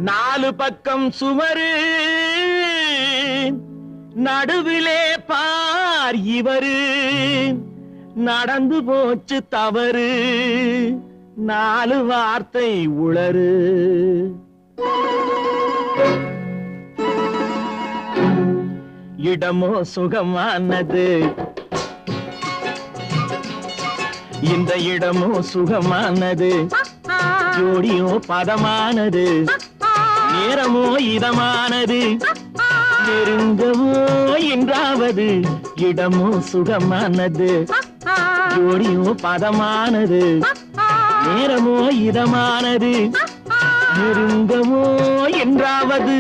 நாலு பக்கம் சுவரு நடுவிலே பார் இவரு நடந்து போச்சு தவறு நாலு வார்த்தை உளறு இடமோ சுகமானது இந்த இடமோ சுகமானது ஜோடியோ பதமானது நேரமோ இதமானது நெருங்கவோ என்றாவது இடமோ சுகமானது ஜோடியோ பதமானது நேரமோ இதமானது நெருங்கவோ என்றாவது